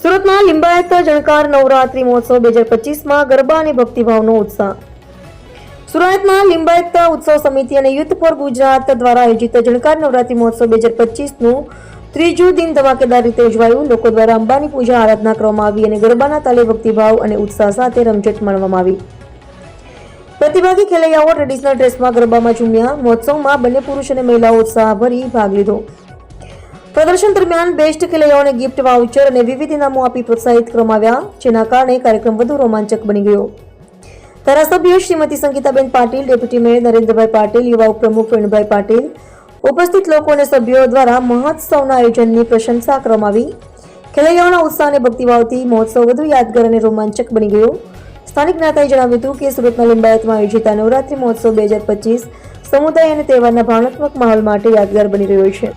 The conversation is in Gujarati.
સુરતમાં લિંબાયત જણકાર નવરાત્રી મહોત્સવ 2025માં ગરબા અને ભક્તિભાવનો ઉત્સાહ. સુરતમાં લિંબાયત ઉત્સવ સમિતિ અને યુથ ફોર ગુજરાત દ્વારા આયોજિત જણકાર નવરાત્રી મહોત્સવ 2025નું ત્રીજું દિન ધમાકેદાર રીતે ઉજવાયું. લોકો દ્વારા અંબાની પૂજા આરાધના કરવામાં આવી અને ગરબાના તાલે ભક્તિભાવ અને ઉત્સાહ સાથે રમઝટ માણવામાં આવી. પ્રતિભાગી ખેલૈયાઓ ટ્રેડિશનલ ડ્રેસમાં ગરબામાં ઝૂમ્યા. મહોત્સવમાં બંને પુરુષ અને મહિલાઓ ઉત્સાહભરી ભાગ લીધો. પ્રદર્શન દરમિયાન બેસ્ટ ખેલૈયાઓને ગિફ્ટ વાઉચર અને વિવિધ ઇનામો આપી પ્રોત્સાહિત કરવામાં આવ્યા, જેના કારણે કાર્યક્રમ વધુ રોમાંચક બની ગયો. ધારાસભ્ય શ્રીમતી સંગીતાબેન પાટીલ, ડેપ્યુટી મેયર નરેન્દ્રભાઈ પાટીલ, યુવા ઉપપ્રમુખ પ્રવીણભાઈ પાટીલ, ઉપસ્થિત લોકો અને સભ્યો દ્વારા મહોત્સવના આયોજનની પ્રશંસા કરવામાં આવી. ખેલૈયાઓના ઉત્સાહ અને ભક્તિભાવથી મહોત્સવ વધુ યાદગાર અને રોમાંચક બની ગયો. સ્થાનિક નેતાએ જણાવ્યું હતું કે સુરતના લિંબાયતમાં આયોજિત નવરાત્રી મહોત્સવ 2025 સમુદાય અને તહેવારના ભાવનાત્મક માહોલ માટે યાદગાર બની રહ્યો છે.